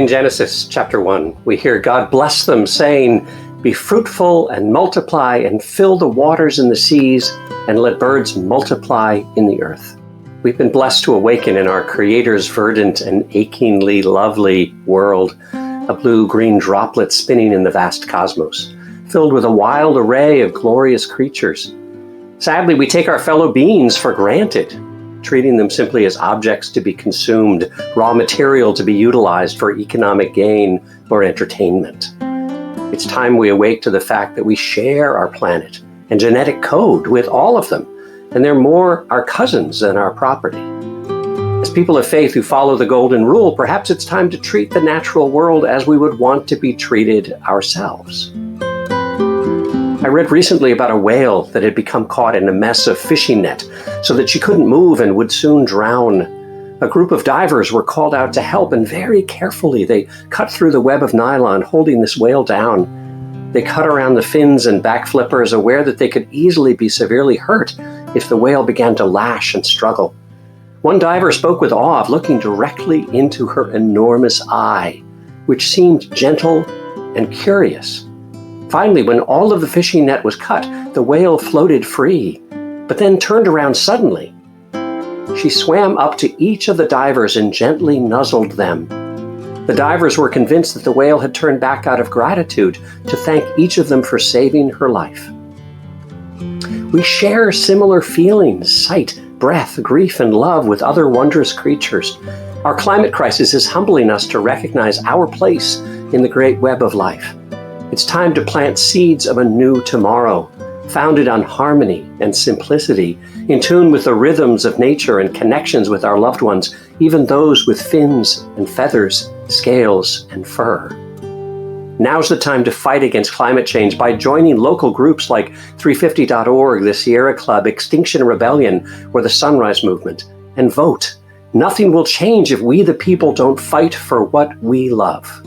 In Genesis chapter 1, we hear God bless them, saying, "Be fruitful and multiply and fill the waters in the seas and let birds multiply in the earth." We've been blessed to awaken in our Creator's verdant and achingly lovely world, a blue-green droplet spinning in the vast cosmos, filled with a wild array of glorious creatures. Sadly, we take our fellow beings for granted, treating them simply as objects to be consumed, raw material to be utilized for economic gain or entertainment. It's time we awake to the fact that we share our planet and genetic code with all of them, and they're more our cousins than our property. As people of faith who follow the golden rule, perhaps it's time to treat the natural world as we would want to be treated ourselves. I read recently about a whale that had become caught in a mess of fishing net so that she couldn't move and would soon drown. A group of divers were called out to help, and very carefully they cut through the web of nylon holding this whale down. They cut around the fins and back flippers, aware that they could easily be severely hurt if the whale began to lash and struggle. One diver spoke with awe of looking directly into her enormous eye, which seemed gentle and curious. Finally, when all of the fishing net was cut, the whale floated free, but then turned around suddenly. She swam up to each of the divers and gently nuzzled them. The divers were convinced that the whale had turned back out of gratitude to thank each of them for saving her life. We share similar feelings, sight, breath, grief, and love with other wondrous creatures. Our climate crisis is humbling us to recognize our place in the great web of life. It's time to plant seeds of a new tomorrow, founded on harmony and simplicity, in tune with the rhythms of nature and connections with our loved ones, even those with fins and feathers, scales and fur. Now's the time to fight against climate change by joining local groups like 350.org, the Sierra Club, Extinction Rebellion, or the Sunrise Movement, and vote. Nothing will change if we the people don't fight for what we love.